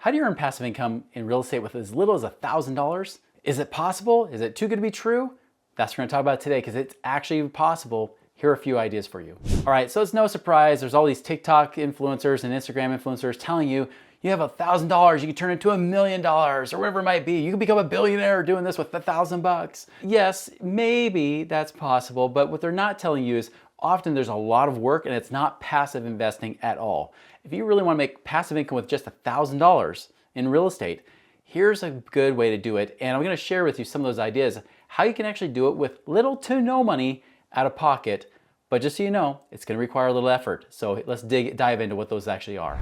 How do you earn passive income in real estate with as little as $1,000? Is it possible? Is it too good to be true? That's what we're gonna talk about today because it's actually possible. Here are a few ideas for you. All right, so it's no surprise. There's all these TikTok influencers and Instagram influencers telling you you have $1,000, you can turn it into $1 million or whatever it might be. You can become a billionaire doing this with $1,000. Yes, maybe that's possible, but what they're not telling you is often there's a lot of work and it's not passive investing at all. If you really want to make passive income with just $1,000 in real estate, here's a good way to do it. And I'm going to share with you some of those ideas, how you can actually do it with little to no money out of pocket. But just so you know, it's going to require a little effort. So let's dive into what those actually are.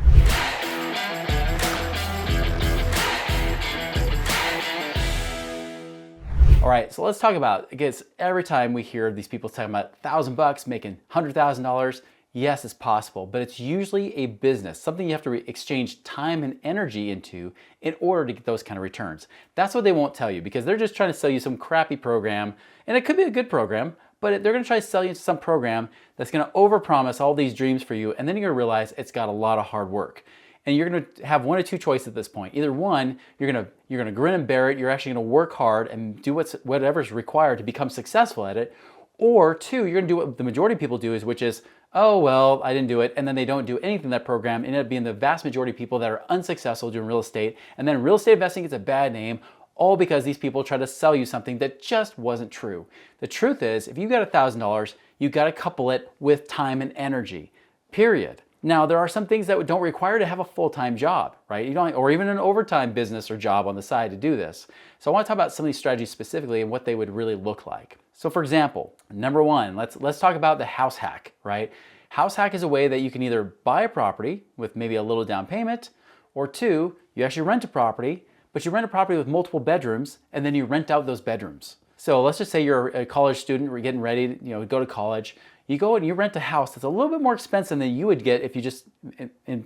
All right, so let's talk about, I guess every time we hear these people talking about $1,000 making $100,000, yes, it's possible, but it's usually a business, something you have to exchange time and energy into in order to get those kind of returns. That's what they won't tell you because they're just trying to sell you some crappy program, and it could be a good program, but they're gonna try to sell you some program that's gonna overpromise all these dreams for you, and then you're gonna realize it's got a lot of hard work. And you're gonna have one or two choices at this point. Either one, you're gonna grin and bear it, you're actually gonna work hard and do whatever's required to become successful at it, or two, you're gonna do what the majority of people do, which is, oh, well, I didn't do it, and then they don't do anything in that program, and end up being the vast majority of people that are unsuccessful doing real estate, and then real estate investing gets a bad name, all because these people try to sell you something that just wasn't true. The truth is, if you got $1,000, you gotta couple it with time and energy, period. Now, there are some things that don't require to have a full-time job, right? You don't, or even an overtime business or job on the side to do this. So I want to talk about some of these strategies specifically and what they would really look like. So for example, number one, let's talk about the house hack, right? House hack is a way that you can either buy a property with maybe a little down payment, or two, you actually rent a property, but you rent a property with multiple bedrooms and then you rent out those bedrooms. So let's just say you're a college student, we're getting ready to go to college. You go and you rent a house that's a little bit more expensive than you would get if you just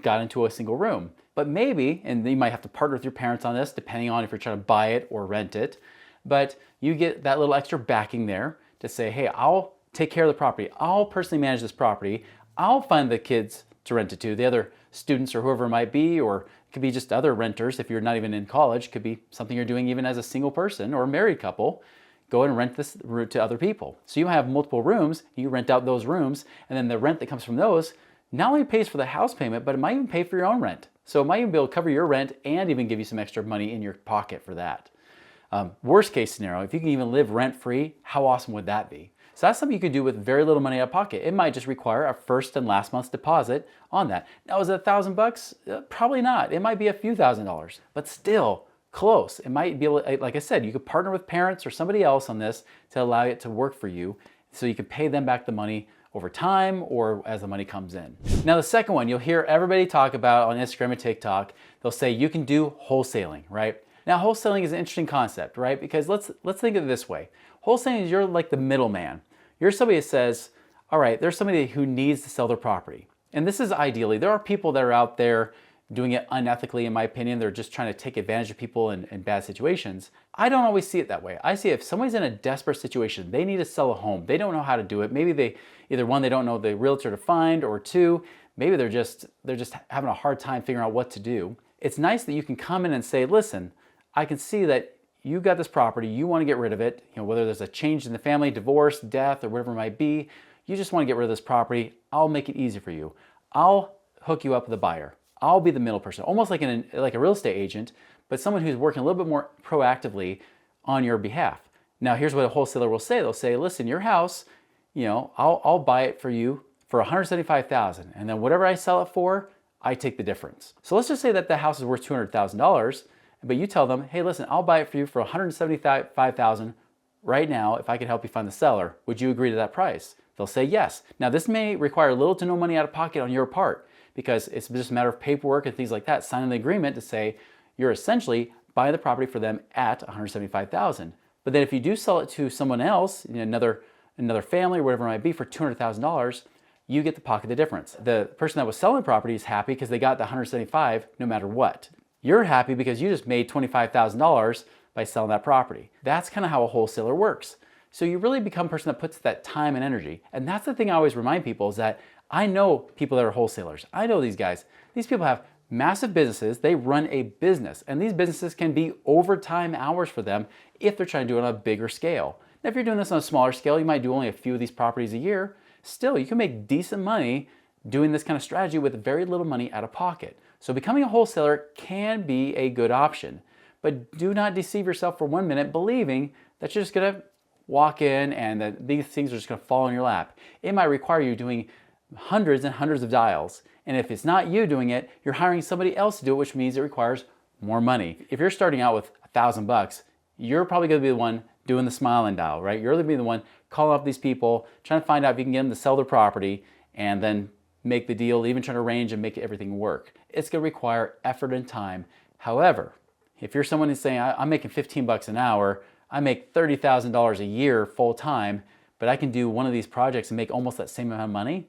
got into a single room. But maybe, and you might have to partner with your parents on this, depending on if you're trying to buy it or rent it, but you get that little extra backing there to say, hey, I'll take care of the property. I'll personally manage this property. I'll find the kids to rent it to, the other students or whoever it might be, or it could be just other renters if you're not even in college. It could be something you're doing even as a single person or a married couple. Go and rent this to other people. So you have multiple rooms, you rent out those rooms, and then the rent that comes from those not only pays for the house payment, but it might even pay for your own rent. So it might even be able to cover your rent and even give you some extra money in your pocket for that. Worst case scenario, if you can even live rent-free, how awesome would that be? So that's something you could do with very little money out of pocket. It might just require a first and last month's deposit on that. Now, is it $1,000? Probably not. It might be a few $1,000s, but still, close. It might be able, like I said, you could partner with parents or somebody else on this to allow it to work for you so you can pay them back the money over time or as the money comes in. Now the second one, you'll hear everybody talk about on Instagram and TikTok, they'll say you can do wholesaling, right? Now wholesaling is an interesting concept, right? Because let's think of it this way. Wholesaling is you're like the middleman. You're somebody that says, all right, there's somebody who needs to sell their property. And this is ideally, there are people that are out there doing it unethically, in my opinion. They're just trying to take advantage of people in bad situations. I don't always see it that way. I see if somebody's in a desperate situation, they need to sell a home, they don't know how to do it. Maybe they, either one, they don't know the realtor to find, or two, maybe they're just having a hard time figuring out what to do. It's nice that you can come in and say, listen, I can see that you got this property, you want to get rid of it, whether there's a change in the family, divorce, death, or whatever it might be, you just want to get rid of this property. I'll make it easy for you. I'll hook you up with a buyer. I'll be the middle person, almost like a real estate agent, but someone who's working a little bit more proactively on your behalf. Now, here's what a wholesaler will say. They'll say, listen, your house, I'll buy it for you for $175,000, and then whatever I sell it for, I take the difference. So let's just say that the house is worth $200,000, but you tell them, hey, listen, I'll buy it for you for $175,000 right now if I can help you find the seller. Would you agree to that price? They'll say yes. Now, this may require little to no money out of pocket on your part, because it's just a matter of paperwork and things like that, signing the agreement to say you're essentially buying the property for them at $175,000. But then if you do sell it to someone else, another family or whatever it might be, for $200,000, you get to pocket the difference. The person that was selling the property is happy because they got the $175,000 no matter what. You're happy because you just made $25,000 by selling that property. That's kind of how a wholesaler works. So you really become a person that puts that time and energy. And that's the thing I always remind people is that I know people that are wholesalers. I know these guys. These people have Massive businesses, they run a business, and these businesses can be overtime hours for them if they're trying to do it on a bigger scale. Now, if you're doing this on a smaller scale, you might do only a few of these properties a year. Still, you can make decent money doing this kind of strategy with very little money out of pocket. So becoming a wholesaler can be a good option, but do not deceive yourself for 1 minute believing that you're just gonna walk in and that these things are just gonna fall in your lap. It might require you doing hundreds and hundreds of dials. And if it's not you doing it, you're hiring somebody else to do it, which means it requires more money. If you're starting out with $1,000, you're probably gonna be the one doing the smiling dial, right? You're gonna be the one calling up these people, trying to find out if you can get them to sell their property and then make the deal, even trying to arrange and make everything work. It's gonna require effort and time. However, if you're someone who's saying, I'm making 15 bucks an hour, I make $30,000 a year full time, but I can do one of these projects and make almost that same amount of money,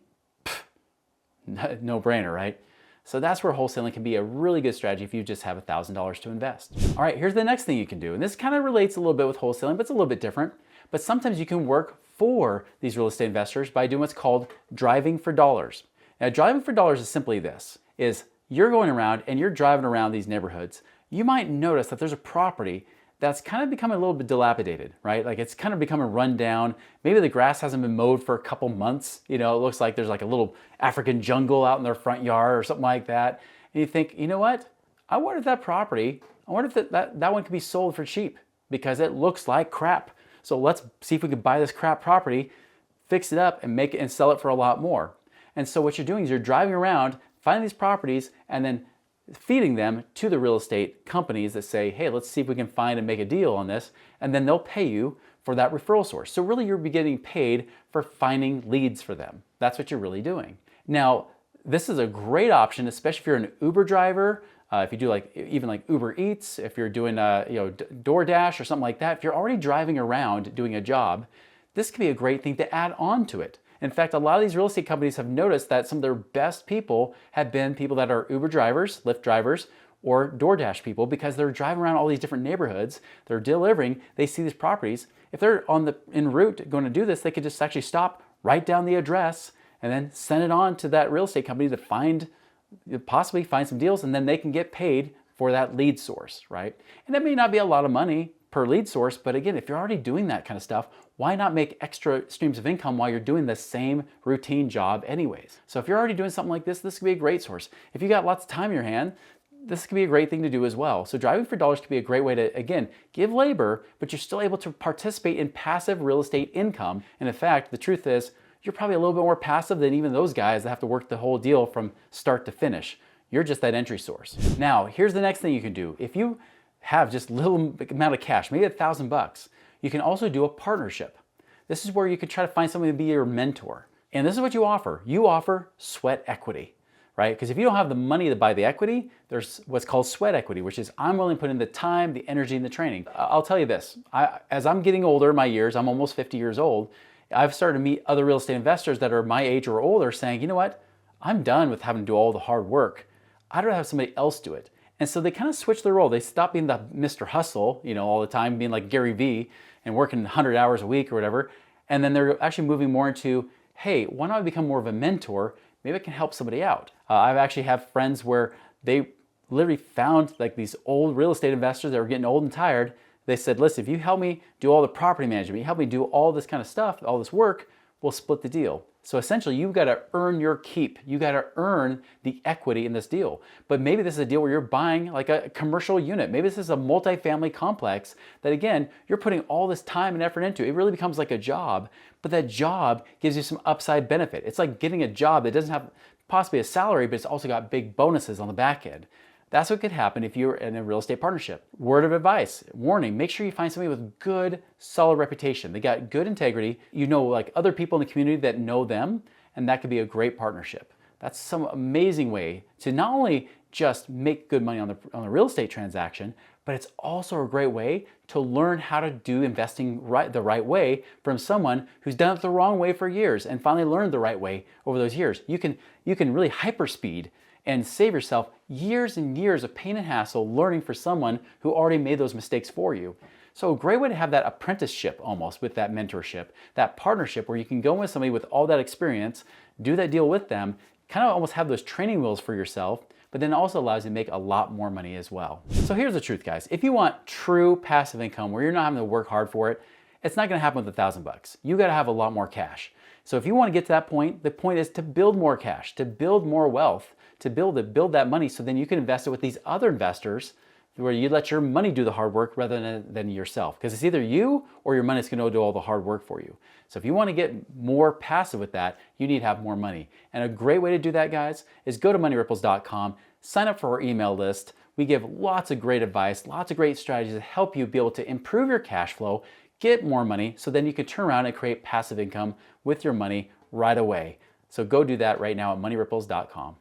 no brainer, right? So that's where wholesaling can be a really good strategy if you just have $1,000 to invest. All right, here's the next thing you can do. And this kind of relates a little bit with wholesaling, but it's a little bit different. But sometimes you can work for these real estate investors by doing what's called driving for dollars. Now, driving for dollars is simply this, is you're going around and you're driving around these neighborhoods. You might notice that there's a property that's kind of becoming a little bit dilapidated, right? Like it's kind of becoming run down. Maybe the grass hasn't been mowed for a couple months. You know, it looks like there's like a little African jungle out in their front yard or something like that. And you think, you know what? I wonder if that property, I wonder if that one could be sold for cheap because it looks like crap. So let's see if we could buy this crap property, fix it up and make it and sell it for a lot more. And so what you're doing is you're driving around, finding these properties and then feeding them to the real estate companies that say, hey, let's see if we can find and make a deal on this. And then they'll pay you for that referral source. So really you're getting paid for finding leads for them. That's what you're really doing. Now, this is a great option, especially if you're an Uber driver, if you do even like Uber Eats, if you're doing DoorDash or something like that. If you're already driving around doing a job, this could be a great thing to add on to it. In fact, a lot of these real estate companies have noticed that some of their best people have been people that are Uber drivers, Lyft drivers, or DoorDash people because they're driving around all these different neighborhoods, they're delivering, they see these properties. If they're en route going to do this, they could just actually stop, write down the address, and then send it on to that real estate company to possibly find some deals, and then they can get paid for that lead source, right? And that may not be a lot of money per lead source, but again, if you're already doing that kind of stuff, why not make extra streams of income while you're doing the same routine job anyways? So if you're already doing something like this could be a great source. If you got lots of time in your hand, this could be a great thing to do as well. So driving for dollars could be a great way to, again, give labor, but you're still able to participate in passive real estate income. And in fact, the truth is, you're probably a little bit more passive than even those guys that have to work the whole deal from start to finish. You're just that entry source. Now, here's the next thing you can do. If you have just little amount of cash, maybe $1,000, you can also do a partnership. This is where you could try to find somebody to be your mentor. And this is what you offer. You offer sweat equity, right? Because if you don't have the money to buy the equity, there's what's called sweat equity, which is I'm willing to put in the time, the energy, and the training. I'll tell you this, as I'm getting older in my years, I'm almost 50 years old, I've started to meet other real estate investors that are my age or older saying, you know what, I'm done with having to do all the hard work. I'd rather have somebody else do it. And so they kind of switch their role. They stop being the Mr. Hustle, all the time, being like Gary Vee and working 100 hours a week or whatever. And then they're actually moving more into, hey, why don't I become more of a mentor? Maybe I can help somebody out. I've actually have friends where they literally found like these old real estate investors that were getting old and tired. They said, listen, if you help me do all the property management, you help me do all this kind of stuff, all this work, we'll split the deal. So essentially, you've got to earn your keep. You got to earn the equity in this deal. But maybe this is a deal where you're buying like a commercial unit. Maybe this is a multifamily complex that, again, you're putting all this time and effort into. It really becomes like a job, but that job gives you some upside benefit. It's like getting a job that doesn't have possibly a salary, but it's also got big bonuses on the back end. That's what could happen if you're in a real estate partnership. Word of advice, warning, make sure you find somebody with good, solid reputation. They got good integrity. You know, like other people in the community that know them, and that could be a great partnership. That's some amazing way to not only just make good money on the real estate transaction, but it's also a great way to learn how to do investing the right way from someone who's done it the wrong way for years and finally learned the right way over those years. You can really hyperspeed and save yourself years and years of pain and hassle learning for someone who already made those mistakes for you. So a great way to have that apprenticeship almost with that mentorship, that partnership where you can go with somebody with all that experience, do that deal with them, kind of almost have those training wheels for yourself, but then also allows you to make a lot more money as well. So here's the truth, guys. If you want true passive income where you're not having to work hard for it, it's not gonna happen with $1,000. You gotta have a lot more cash. So if you wanna get to that point, the point is to build more cash, to build more wealth, to build that money so then you can invest it with these other investors where you let your money do the hard work rather than yourself. Because it's either you or your money's gonna do all the hard work for you. So if you wanna get more passive with that, you need to have more money. And a great way to do that, guys, is go to moneyripples.com, sign up for our email list. We give lots of great advice, lots of great strategies to help you be able to improve your cash flow, get more money, so then you can turn around and create passive income with your money right away. So go do that right now at moneyripples.com.